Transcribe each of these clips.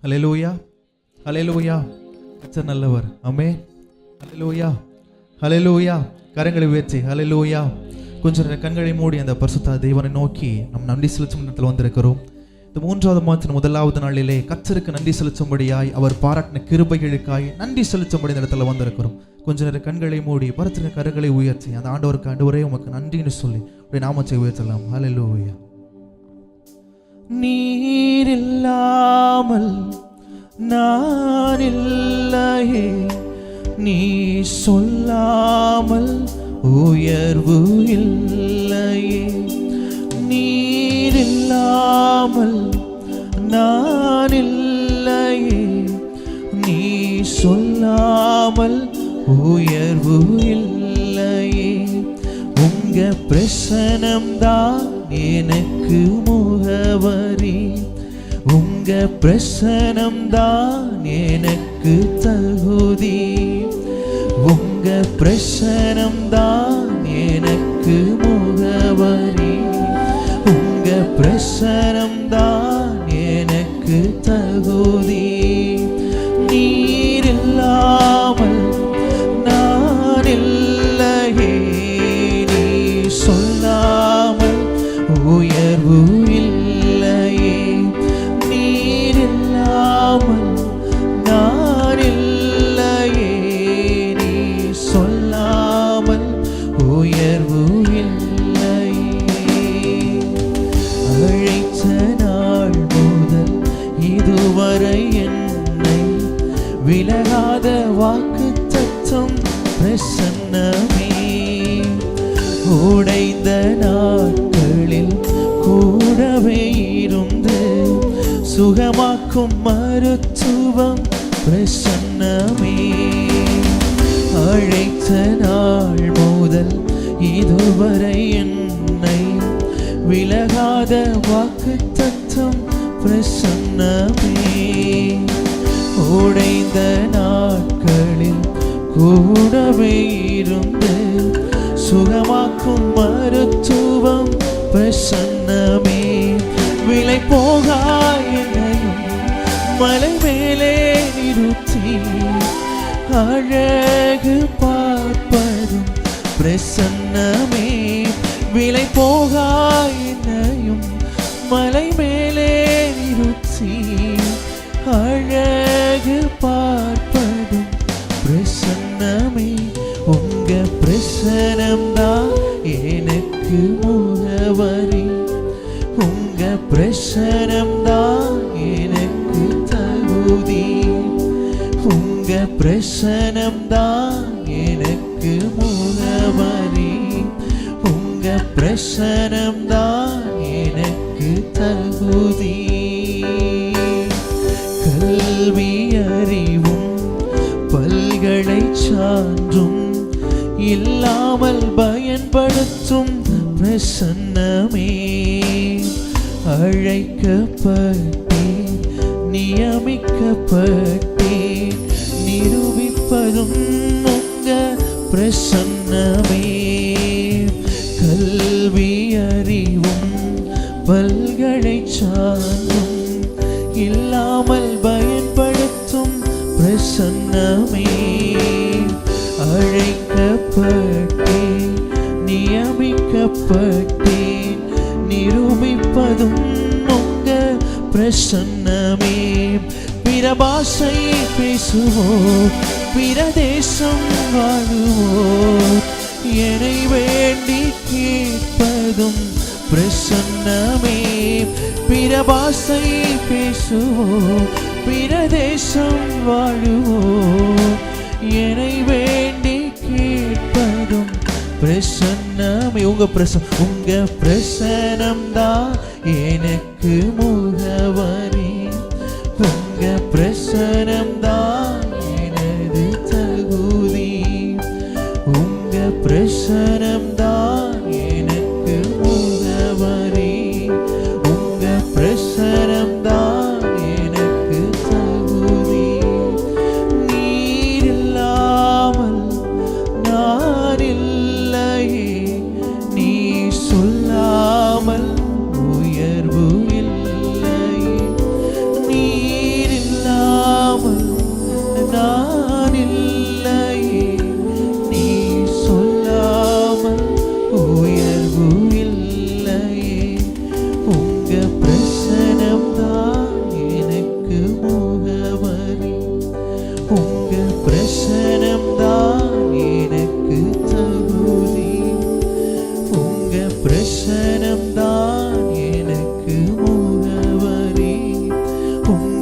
ஹல்லேலூயா, ஹல்லேலூயா. கர்த்தர் நல்லவர். ஆமென். ஹல்லேலூயா, ஹல்லேலூயா. கரங்களை உயர்த்தி ஹல்லேலூயா. கொஞ்சம் கண்களை மூடி அந்த பரிசுத்த தேவனை நோக்கி நம் நன்றி செலுத்தும் இடத்துல வந்திருக்கிறோம். இந்த 3வது மாதத்தின் 1வது நாளிலே கர்த்தருக்கு நன்றி செலுத்தும்படியாய், அவர் பாராட்டின கிருபைகளுக்காய் நன்றி செலுத்தும்படி இந்த இடத்துல வந்திருக்கிறோம். கொஞ்ச நேரம் கண்களை மூடி பரிசுத்த கரங்களை உயர்த்தி அந்த ஆண்டவருக்கு ஆண்டவரே உமக்கு நன்றின்னு சொல்லி உடைய நாமத்தை உயர்த்தலாம். ஹல்லேலூயா. நீர் இல்லாமல் நான் இல்லையே, நீ சொல்லாமல் உயர்வு இல்லையே. நீர் இல்லாமல் நான் இல்லையே, நீ சொல்லாமல் உயர்வு இல்லையே. உங்க பிரசனம்தான் எனக்கு முகவரி, உங்க பிரசனம்தான் எனக்கு தகுதி, உங்க பிரசனம்தான் எனக்கு முகவரி, உங்க பிரசனம்தான் எனக்கு தகுதி. நீர் இல்லாமல் நான் இல்லையே, நீ சொல்லாமல் உயர்வு இல்லையே. நீர் இல்லாமல் நான் இல்லையே, நீ சொல்லாமல் உயர்வு இல்லையே. அழைத்த நாள் முதல் இதுவரை என்னை விலகாத வாக்குத்தத்தம் பிரசன்னமே. உடைந்த நாட்களில் கூடவே இருந்து சுகமாக்கும் மருத்துவம் பிரசன்னமே. அழைத்த நாள் முதல் இதுவரை என்னை விலகாத வாக்குத்தத்தம் பிரசன்னமே. உடைந்த நாட்களில் கூடவே இருந்து சுகமாக்கும் மருத்துவம் பிரசன்னமே. விலை போகா என்னையும் மலை மேலே நிறுத்தி அழகு பார்ப்பதும் பிரசன்னமே. விலை போகா என்னையும் மலை மேலே நிறுத்தி அழகு பார்ப்பதும் பிரசன்னமே. உங்க பிரசனம்தான் எனக்கு முகவரி, உங்க பிரசனம்தான் எனக்கு தகுதி, உங்க பிரசனம்தான் எனக்கு முகவரி, உங்க பிரசனம்தான் எனக்கு தகுதி. கல்வி அறிவும் பல்கலை சான்றும் இல்லாமல் பயன்படுத்தும் பிரசன்னமே. அழைக்கப்பட்டேன், நியமிக்கப்பட்டேன், நிரூபிப்பதும் உங்க பிரசன்னமே. கல்வி அறிவும் பல்கலை சான்றும் இல்லாமல் பயன்படுத்தும் பிரசன்னமே. அழைக்கப்பட்டேன், நியமிக்கப்பட்டேன், நிரூபிப்பதும் உங்க பிரசன்னமே. பிற பாஷை பேசுவோம், பிற தேசம் வாழுவோம், என்னை வேண்டி கேட்பதும் பிரசன்னமே. பிற பாஷை பேசுவோம், பிற தேசம் வாழுவோம், என்னை வேண்டி கேட்பதும் பிரசன்னமே. உங்க பிரசனம்தான் எனக்கு முகவரி, உங்க பிரசனம்தான் எனது தகுதி, உங்க பிரசனம்தான் எனக்கு முகவரி, உங்க பிரசனம்தான் எனக்கு தகுதி. நீர் இல்லாமல் நான் இல்லையே, நீ சொல்லாமல் உயர்வு இல்லையே. நீர்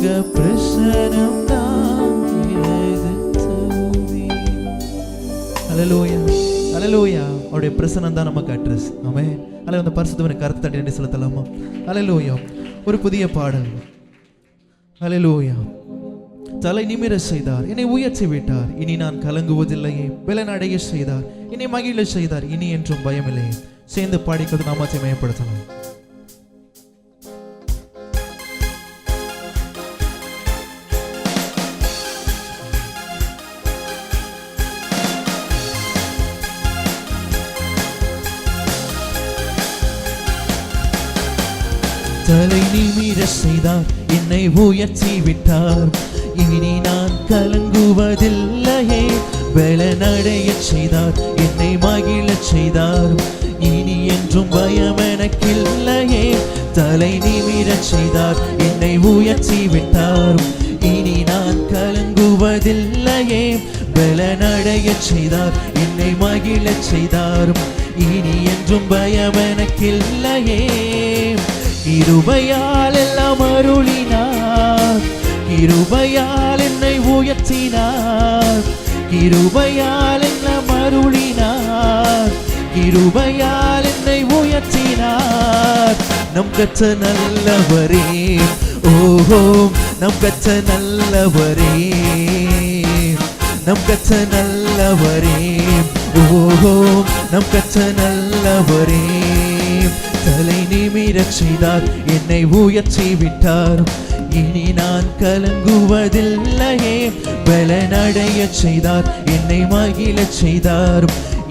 உங்க பிரசனம் தான் ஹல்லேலூயா ஹல்லேலூயா. அவருடைய பிரசனம் தான் நமக்கு அட்ரஸ். ஆமென். அல்ல அந்த பரிசுத்தவனை கருத்து தட்டி நன்றி செலுத்தலாமா? ஹல்லேலூயா. ஒரு புதிய பாடல். ஹல்லேலூயா. தலை நிமிர செய்தார், என்னை உயர்த்தி விட்டார், இனி நான் கலங்குவதில்லையே. பலனடைய செய்தார், என்னை மகிழ செய்தார், இனி என்றும் பயமில்லையே. சேர்ந்து பாடிக்கிறது நாமத்தை மயப்படுத்தலாம். தலை நிமிர செய்தார், என்னை உயர்த்தி விட்டார், இனி நான் கலங்குவதில்லையே. பலனடைய செய்தார், என்னை மகிழ செய்தார், இனி என்றும் பயம் எனக்கில்லையே. தலை நிமிர செய்தார், என்னை உயர்த்தி விட்டார், இனி நான் கலங்குவதில்லையே. பலனடைய செய்தார், என்னை மகிழ செய்தார், இனி என்றும் பயம் எனக்கில்லையே. கிருபையால் எல்லாம் அருளினார், கிருபையால் என்னை உயர்த்தினார், கிருபையால் எல்லாம் அருளினார், கிருபையால் என்னை உயர்த்தினார். நம் கற்ற நல்லவரே, ஓஹோ நம் கற்ற நல்லவரே, நம் கற்ற நல்லவரே, ஓஹோ நம் கற்ற நல்லவரே. தலை நிமிர செய்தார், என்னை உயர்த்தி விட்டார், இனி நான் கலங்குவதில்லையே. பலனடைய செய்தார், என்னை மகிழ செய்தார்,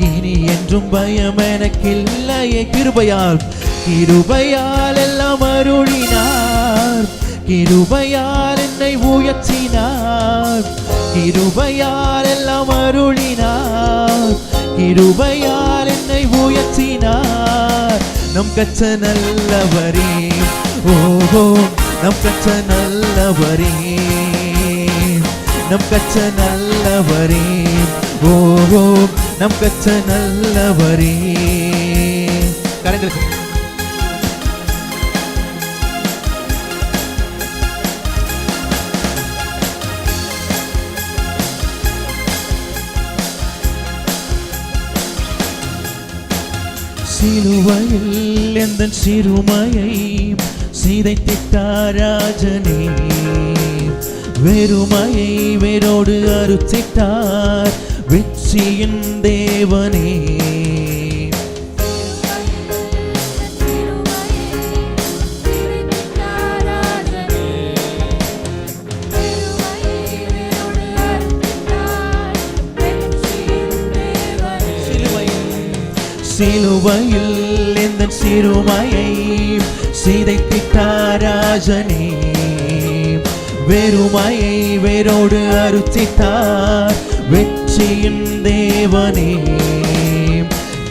இனி என்றும் பயம் எனக்கில்லையே. கிருபையால் கிருபையால் எல்லாம் அருளினார், கிருபையால் என்னை உயர்த்தினார், கிருபையால் எல்லாம் அருளினார், கிருபையால் என்னை உயர்த்தினார். நம் கற்ற நல்லவரே, ஓஹோ நம் கற்ற நல்லவரே, நம் கற்ற நல்லவரே, ஓஹோ நம் கற்ற நல்லவரே. கரங்களுக்கு சிலுவையில் எந்த சிறுமையை சிதைத்திட்டார் ராஜனே. வெறுமையை வேரோடு அறுத்திட்டார் வெற்றியின் தேவனே. சிலுவையில் எந்த சிறுமையை சிதைத்திட்டார் ராஜனே. வெறுமையை வேரோடு அறுத்திட்டார் வெற்றியின் தேவனே.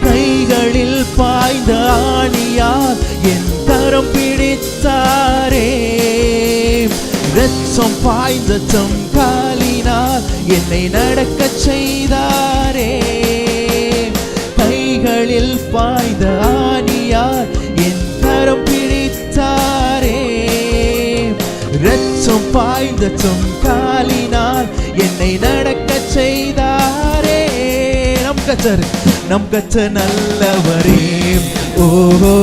கைகளில் பாய்ந்த ஆணியால் என் கரம் பிடித்தாரே. இரத்தம் பாய்ந்த தம் காலினால் என்னை நடக்கச் செய்தாரே. கைகளில் பாய்ந்த ஆணியால் என் கரம் பிடித்தாரே. இரத்தம் பாய்ந்த தம் காலினால் என்னை நடக்கச் செய்தாரே. நம் கற்ற நல்லவரே, ஓஹோ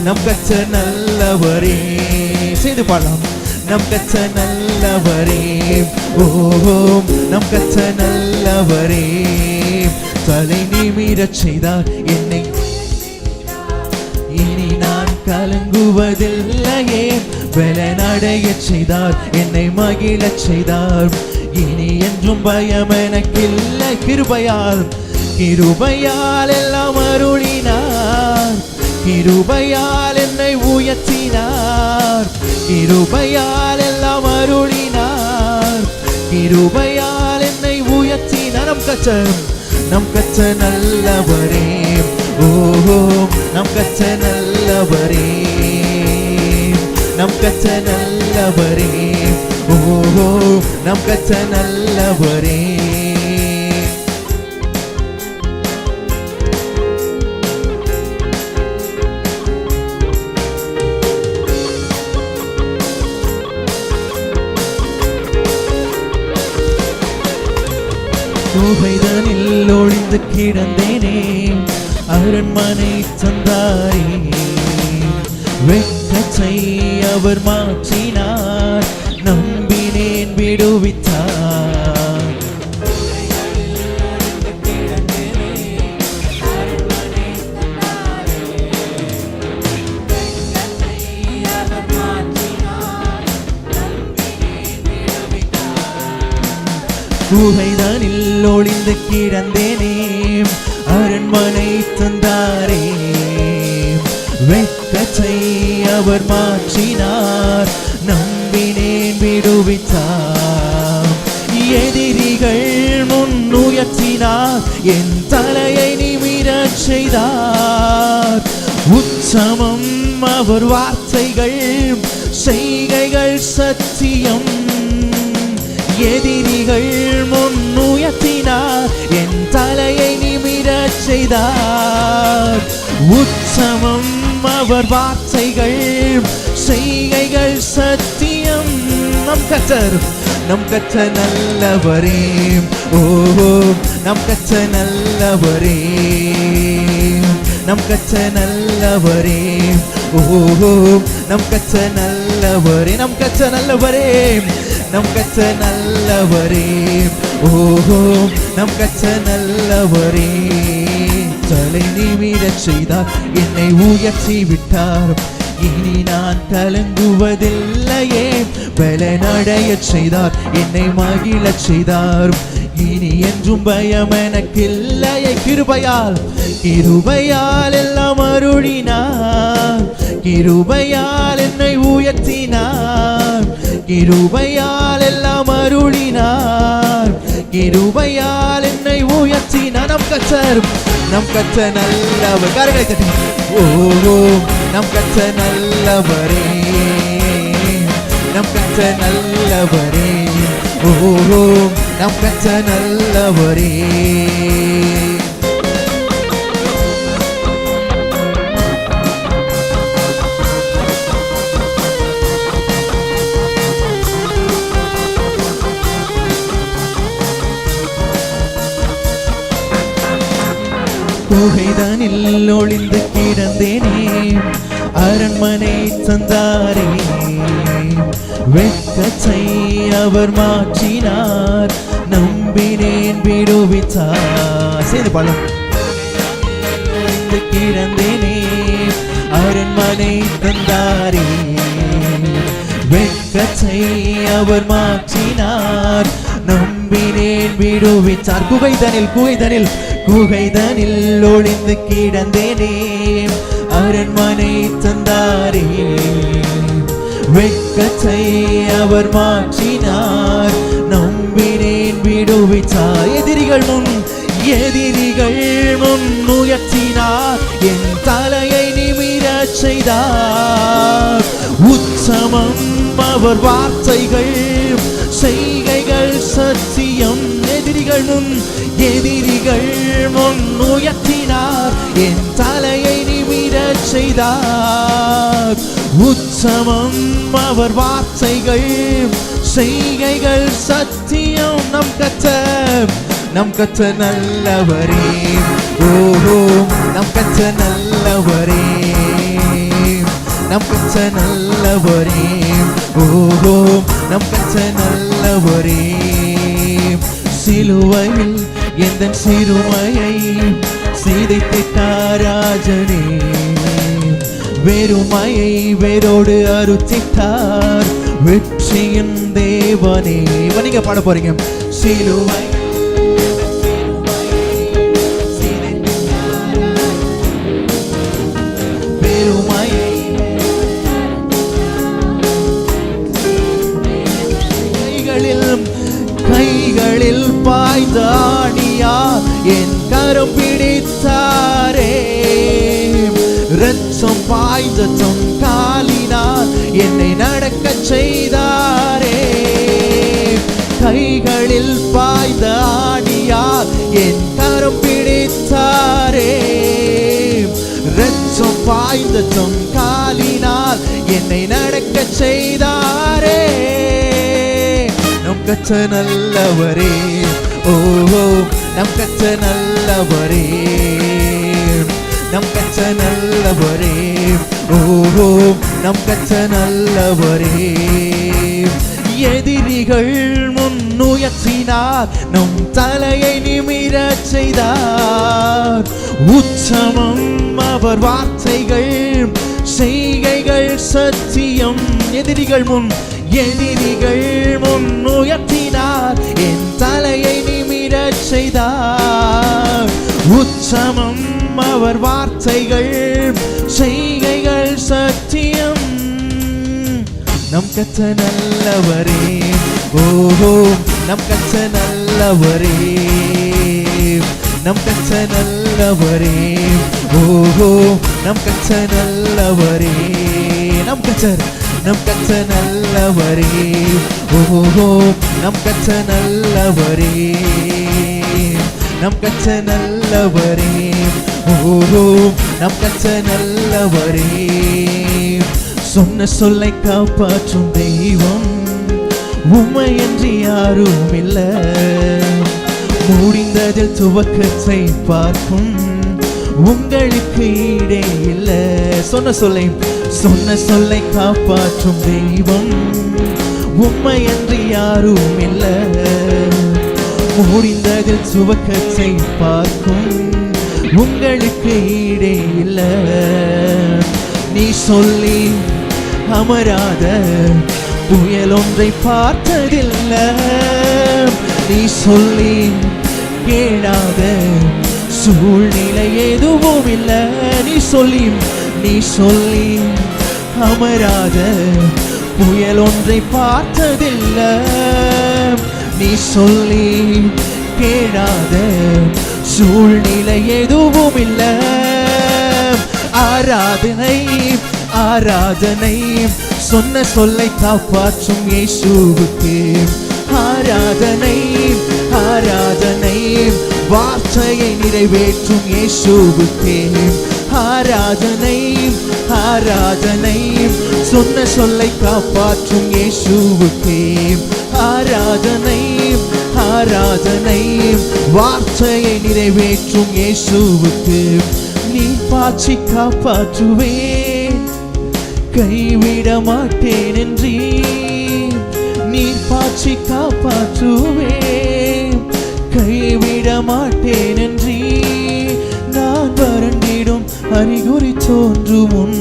நம் கற்ற நல்லவரே. செய்து பாடலாம். நம் கற்ற நல்லவரே, ஓஹோ நம் கற்ற நல்லவரே. தலை நிமிரச் செய்தார் என்னை, இனி நான் கலங்குவதில்லையே. பலனடையச் செய்தார் என்னை மகிழச் செய்தார், இனி என்றும் பயம் எனக்கில்லை. கிருபையால் கிருபையால் எல்லாம் அருளினார், கிருபையால் என்னை உயர்த்தினார், கிருபையால் எல்லாம் அருளினார், கிருபையால் என்னை உயர்த்தினார். நம் கற்ற நல்லவரே, ஓஹோ நம் கற்ற நல்லவரே, நம் கற்ற நல்லவரே, ஓஹோ நம் கற்ற நல்லவரே. குகைதனில் ஒளிந்து கிடந்தேனே, அரண்மனை தந்தாரே. வெட்கத்தை அவர் மாற்றினார், நம்பினேன் விடுவித்தார். குகைதனில் ஒளிந்து கிடந்தேனே, அரண்மனை தந்தாரே. வெட்கத்தை அவர் மாற்றினார், நம்பினேன் விடுவித்தார். எதிரிகள் முன்னுயர்த்தினார், என் தலையை நிமிரச் செய்தார். உச்சமம் அவர் வார்த்தைகள், செய்கைகள் சத்தியம். எதிரிகள் முன்னுயர்த்தினார், என் தலையை நிமிரச் செய்தார். உச்சமம் அவர் வார்த்தைகள், செய்கைகள் சத்தியம். நம் கர்த்தர் நல்லவரே, ஓ நம் கர்த்தர் நல்லவரே, நம் கர்த்தர் நல்லவரே, ஓ நம் கர்த்தர் நல்லவரே, நம் கர்த்தர் நல்லவரே, நம் கர்த்தர் நல்லவரே, ஓஹோ நம் கர்த்தர் நல்லவரே. தலை நிமிரச் செய்தார், என்னை உயர்த்தி விட்டார். இனி நான் கலங்குவதில்லையே, பலனடையச் செய்தார், என்னை மகிழச் செய்தார். இனி என்றும் பயம் எனக்கில்லையே. கிருபையால் எல்லாம் அருளினார், கிருபையால் என்னை உயர்த்தினார். கிருபையால் எல்லாம் அருளினார், கிருபையால் என்னை உயர்த்தினார். நம் கர்த்தர் நல்லவர். கரங்களை தட்டி ஓ நம் கர்த்தர் நல்லவரே, நம் கர்த்தர் நல்லவரே, ஓ நம் கர்த்தர் நல்லவரே. குகைதனில் ஒளிந்து கிடந்தேனே, அரண்மனை தந்தாரே. வெட்கத்தை அவர் மாற்றினார், நம்பினேன் விடுவித்தார். சேர்ந்து பாடலாம். ஒளிந்து கிடந்தேனே, அரண்மனை தந்தாரே. வெட்கத்தை அவர் மாற்றினார், நம்பினேன் விடுவித்தார். குகைதனில் ஒளிந்து கிடந்தேனே, அரண்மனை தந்தாரே. வெட்கத்தை அவர் மாற்றினார், நம்பினேன் விடுவித்தார். எதிரிகள் முன் உயர்த்தினார், என் தலையை நிமிரச் செய்தார். உச்சமம் அவர் வார்த்தைகள், செய்கைகள் சத்தியம். எதிரிகள் முன் உயர்த்தினார், என் தலையை நிமிரச் செய்தார். உச்சமம் அவர் வார்த்தைகள், செய்கைகள் சத்தியம். நம் கர்த்தர் நல்லவரே, ஓஹோ நம் கர்த்தர் நல்லவரே, நம் கர்த்தர் நல்லவரே, ஓஹோ நம் கர்த்தர் நல்லவரே. சிலுவையில் எந்தன் சிறுமையை சிதைத்திட்டார் ராஜனே, வெறுமையை வேரோடு அறுத்திட்டார் வெற்றியின் தேவனே. நீங்க பாட போறீங்க. சிலுவை கைகளில் பாய்ந்த ஆணியார் என் கரம் பிடித்தாரே. இரத்தம் பாய்ந்த தம் காலினால் என்னை நடக்கச் செய்தாரே. கைகளில் பாய்ந்த ஆணியார் என் கரம் பிடித்தாரே. இரத்தம் பாய்ந்த தம் காலினால் என்னை நடக்கச் செய்தாரே. நம் கர்த்தர் நல்லவரே, ஓஹோ நம் கர்த்தர் நல்லவரே, நம் கர்த்தர் நல்லவரே, ஓஹோ நம் கர்த்தர் நல்லவரே. எதிரிகள் முன்னுயர்த்தினார், நம் தலையை நிமிரச் செய்தார். உச்சமம் அவர் வார்த்தைகள், செய்கைகள் சத்தியம். எதிரிகள் முன்னுயர்த்தினார், என் தலையை நிமிரச் செய்தார். உச்சமம் அவர் வார்த்தைகள், செய்கைகள் சத்தியம். நம் கர்த்தர் நல்லவரே, ஓஹோ நம் கர்த்தர் நல்லவரே, நம் கர்த்தர் நல்லவரே, ஓஹோ நம் கர்த்தர் நல்லவரே. நம் கர்த்தர் நல்லவரே, ஓஹோ நம் கர்த்தர் நல்லவரே, நம் கர்த்தர் நல்லவரே, ஓஹோ நம் கர்த்தர் நல்லவரே. சொன்ன சொல்லை காப்பாற்றும் தெய்வம் உம்மையன்றி யாரும் இல்ல. முடிந்ததில் துவக்கத்தை பார்க்கும் உங்களுக்கு ஈடே இல்ல. சொன்ன சொல்லை காப்பாற்றும் தெய்வம் உம்மையன்றி யாரும் இல்ல. முடிந்ததில் துவக்கத்தை பார்க்கும் உங்களுக்கு ஈடே இல்ல. நீ சொல்லி அமராத புயல் ஒன்றை பார்த்ததில்லை, நீ சொல்லி கேளாத சூழ்நிலை எதுவும் இல்லை. நீ சொல்லி அமராத புயல் ஒன்றை பார்த்ததில்லை, நீ சொல்லி கேளாத சூழ்நிலை எதுவும் இல்லை. ஆராதனை ஆராதனை சொன்ன சொல்லை காப்பாற்றும் இயேசுவுக்கு. ஆராதனை ஆராதனை வார்த்தையை நிறைவேற்றும் இயேசுவுக்கு. ஆராதனை ஆராதனை சொன்ன சொல்லை காப்பாற்றும் இயேசுவுக்கு. ஆராதனை ஆராதனை வார்த்தையை நிறைவேற்றும் இயேசுவுக்கு. நீ பாய்ச்சி காப்பாற்றுவேன், கைவிட மாட்டேன் என்றீ. நீர் பாய்ச்சி காப்பாற்றுவேன், கைவிட மாட்டேன் என்றீ. நான் வறண்டிடும் அறிகுறி தோன்றும் முன்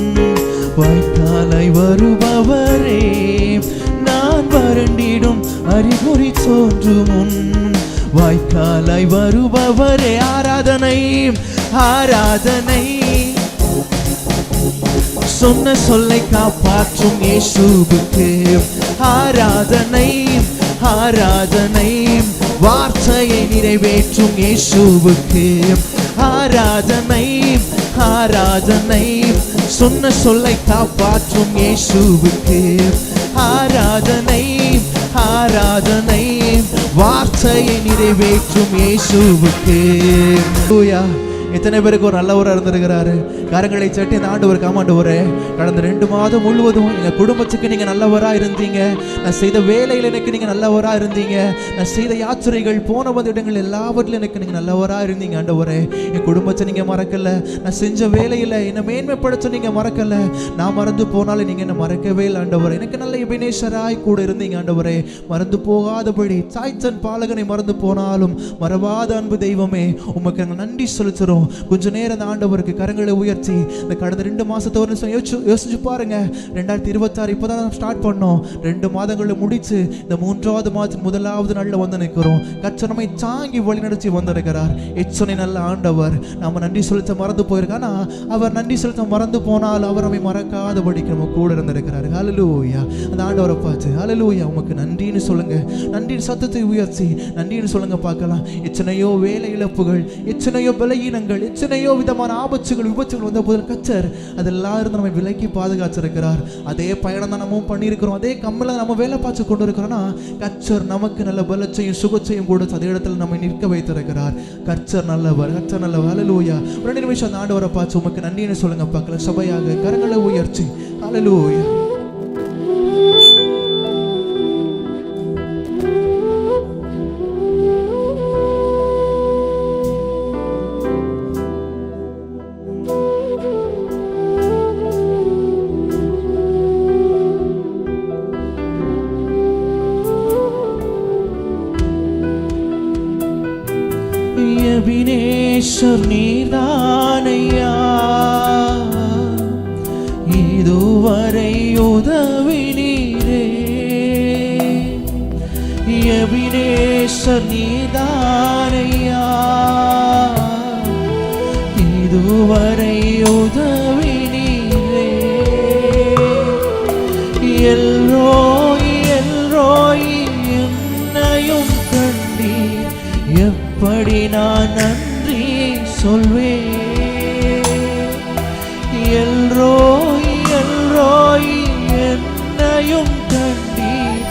வாய்க்காலை வருபவரே. நான் வறண்டிடும் அறிகுறி தோன்றும் முன் வாய்க்காலை வருபவரே. ஆராதனை ஆராதனை சொன்ன சொல்லை காப்பாற்றும் இயேசுவுக்கு. ஆராதனை ஆராதனை வார்த்தையை நிறைவேற்றும் இயேசுவுக்கு. ஆராதனை ஆராதனை சொன்ன சொல்லை காப்பாற்றும் இயேசுவுக்கு. ஆராதனை ஆராதனை வார்த்தையை நிறைவேற்றும் இயேசுவுக்கு. எத்தனை பேருக்கு ஒரு நல்லவராக இருந்திருக்கிறாரு? கரங்களை சட்டி இந்த ஆண்டவருக்கு, ஆமாண்டவரே கடந்த 2 மாதம் முழுவதும் எங்கள் குடும்பத்துக்கு நீங்கள் நல்லவராக இருந்தீங்க. நான் செய்த வேலையில் எனக்கு நீங்கள் நல்லவராக இருந்தீங்க. நான் செய்த யாத்திரைகள், போன வந்த இடங்கள் எல்லாவற்றிலும் எனக்கு நீங்கள் நல்லவராக இருந்தீங்க. ஆண்டவரே என் குடும்பத்தை நீங்கள் மறக்கலை, நான் செஞ்ச வேலையில் என்னை மேன்மைப்படுத்த நீங்கள் மறக்கலை. நான் மறந்து போனாலும் நீங்கள் என்னை மறக்கவே இல்லை ஆண்டவரே. எனக்கு நல்ல எபினேசராய் கூட இருந்தீங்க ஆண்டவரே. மறந்து போகாதபடி தாய்த்தன் பாலகனை மறந்து போனாலும் மறவாத அன்பு தெய்வமே, உமக்கு நாங்கள் நன்றி செலுத்துகிறோம். கொஞ்ச நேரம் அந்த ஆண்டவருக்கு கரங்களை உயர்த்தி இந்த கடந்த 2 மாசத்தை யோசிச்சு பாருங்க. 2026 இப்பதான் ஸ்டார்ட் பண்ணோம். 2 மாதங்களை முடிச்சு இந்த 3வது மாதத்தின் 1வது நாள்ல வந்து நிற்கிறோம். கர்த்தர் நம்மை தாங்கி வழிநடத்தி வந்திருக்கிறார். எத்தனை நல்ல ஆண்டவர். நம்ம நன்றி செலுத்த மறந்து போயிருக்கானா, அவர் நன்றி செலுத்த மறந்து போனால் அவர் நம்மை மறக்காதபடிக்கு நம்ம கூட இருந்திருக்கிறார். ஹல்லேலூயா. அந்த ஆண்டவரை பார்த்து ஹல்லேலூயா உமக்கு நன்றின்னு சொல்லுங்க. நன்றியின் சத்தத்தை உயர்த்தி நன்றின்னு சொல்லுங்க பார்க்கலாம். எத்தனையோ வேலை இழப்புகள், எத்தனையோ பலகீனங்கள், எத்தனையோ விதமான ஆபத்துகள், விபத்துகள் வந்த போது கர்த்தர் அதெல்லாம் இருந்து நம்ம விலக்கி பாதுகாச்சிருக்கிறார். அதே பயணம் தான் நம்ம பண்ணியிருக்கிறோம். அதே கம்மல நம்ம வேலை பார்த்து கொண்டு இருக்கிறோம்னா கர்த்தர் நமக்கு நல்ல பலத்தையும் சுகத்தையும் கொடுத்து அதே இடத்துல நம்ம நிற்க வைத்திருக்கிறார். கர்த்தர் நல்லவர், கர்த்தர் நல்லவர். ஹல்லேலூயா. 2 நிமிஷம் அந்த ஆண்டவரை பார்த்து உமக்கு நன்றின்னு சொல்லுங்க பார்க்கலாம். சபையாக கரங்களை உயர்த்தி ஹல்லேலூயா. எபினேசர் நீர்தானையா, இதுவரை உதவினீரே. எபினேசர் நீர்தானையா, இதுவரை உதவினீரே. எல்ரோய் எல்ரோய் என்னையும் கண்டீர், எப்படி நான் நன்றி சொல்வேன். எல்ரோய் எல்ரோய் என்னையும் கண்டீர்,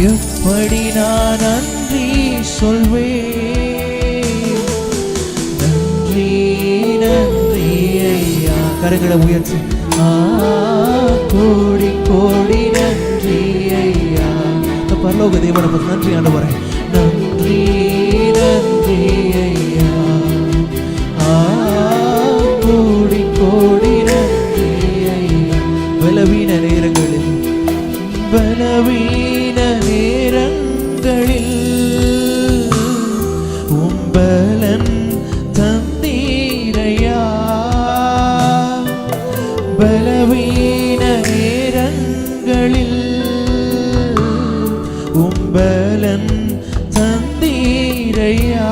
எப்படி நான் நன்றி சொல்வேன். நன்றி நன்றி ஐயா. கரங்களை உயர்த்தி கோடி கோடி நன்றி ஐயா. பரலோக தேவனுக்கு நன்றி ஆண்டவரே. நன்றி நன்றி ஐயா. கோடி கோடி நன்றி ஐயா. பலவீன நேரங்களில் பலவீன நேரங்களில் உம்பலன் தந்தீரையா. பலவீன நேரங்களில் உம்பலன் தந்தீரையா.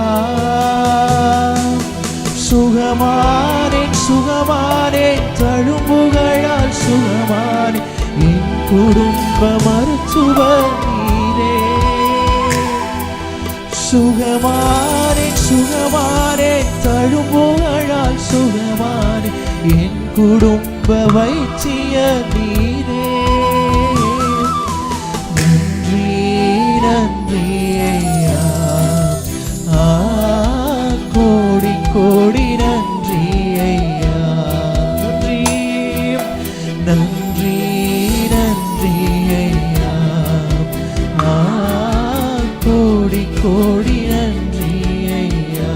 சுகமானேன் சுகமானேன் தழும்புகளால் சுகமானேன், என் குடும்ப மருத்துவர் நீரே. சுகமானேன் சுகமானேன் தழும்புகளால் சுகமானேன், என் குடும்ப வைத்திய நீரே. நன்றி நன்றி ஐயா. கோடி கோடி நன்றி ஐயா. நன்றி நன்றி நன்றி ஐயா. கோடி கோடி நன்றி ஐயா.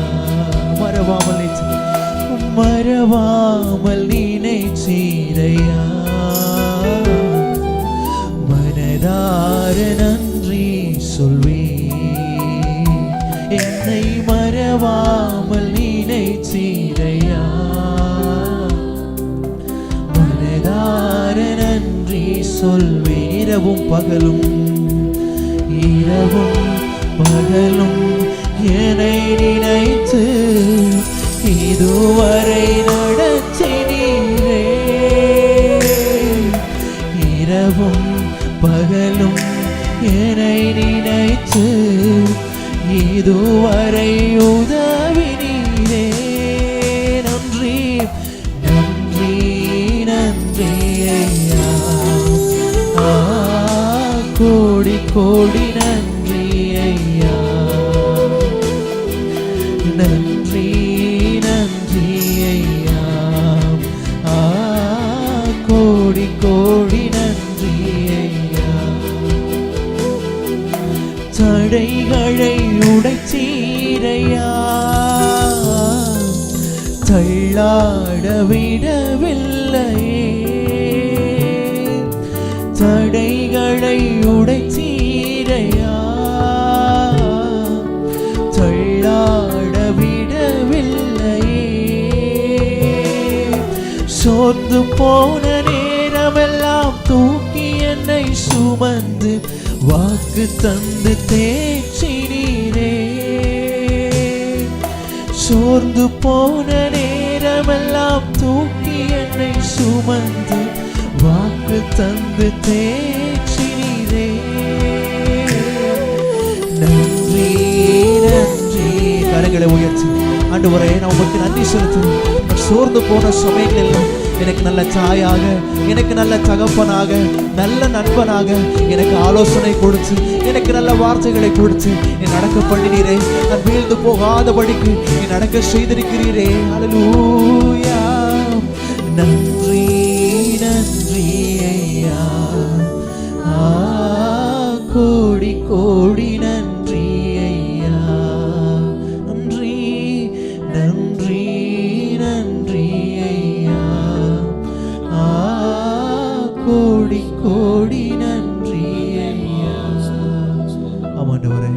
மறவாமல் நினைச்சீரையா, மனதார நன்றி சொல்வேன். என்னை மறவாமல் நினைச்சீரையா, மனதார நன்றி சொல்வேன். இரவும் பகலும் இரவும் பகலும் என்னை நினைத்து இதுவரை நடத்தினீரே. இரவும் பகலும் என்னை நினைத்து இதுவரை உதவினீரே. நன்றி நன்றி நன்றி ஐயா. கோடி கோடி நன்றி ஐயா. நன்றி நன்றி ஐயா. கோடி கோடி நன்றி ஐயா. தடைகளை உடைச்சீரையா, தள்ளாட விடவில்லையே. தடைகளை உடைச்சீரையா, தள்ளாட விடவில்லையே. சோர்ந்து போன நேரமெல்லாம் தூக்கி என்னை சுமந்து வாக்கு தந்து தேற்றினீரே. சோர்ந்து போன நேரமெல்லாம் தூக்கி என்னை சுமந்து வாக்கு தந்து தேற்றினீரே. நன்றி நன்றி. கரங்களை உயர்த்தி ஆண்டவரே, நான் உங்களுக்கு நன்றி செலுத்துவேன். சோர்ந்து போன சமயங்களெல்லாம் எனக்கு நல்ல தாயாக, எனக்கு நல்ல தகப்பனாக, நல்ல நண்பனாக எனக்கு ஆலோசனை கொடுத்து, எனக்கு நல்ல வார்த்தைகளை கொடுத்து என் நடக்க பண்ணினீரே. நான் வீழ்ந்து போகாதபடிக்கு என் நடக்க செய்திருக்கிறீரே. அல்லேலூயா. நன்றி நன்றி ஐயா. கோடி கோடி நன்றி ஐயா. நன்றி நன்றி நன்றி ஐயா. கோடி கோடி நன்றி ஐயா. ஆமாண்டவரே,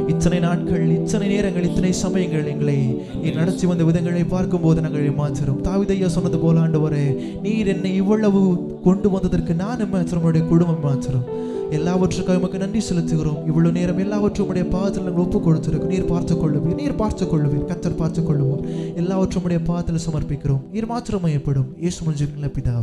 இத்தனை நாட்கள், இத்தனை நேரங்கள், இத்தனை சமயங்கள் எங்களை நீர் நடத்தி வந்த விதங்களை பார்க்கும்போது நாங்கள் ஏமாற்றுறோம். தாவீதையா சொன்னது போல ஆண்டவரே, நீர் என்னை இவ்வளவு கொண்டு வந்ததற்கு நான் ஏமாற்றுறோம், என்னுடைய குடும்பம் ஏமாற்றுறோம். எல்லாவற்றுக்கும் உமக்கு நன்றி செலுத்துகிறோம். இவ்வளவு நேரம் எல்லாவற்றும் உடைய பாதத்தில் நாங்கள் ஒப்புக் கொடுத்திருக்கோம். நீர் பார்த்துக் கொள்ளுவீர், நீர் பார்த்துக் கொள்ளுவீர், கர்த்தர் பார்த்துக் கொள்ளுவோம். எல்லாவற்றும் உடைய பாதத்தில் சமர்ப்பிக்கிறோம். நீர் மாத்திரம் மையப்படும். இயேசு மூலமாக பிதாவே.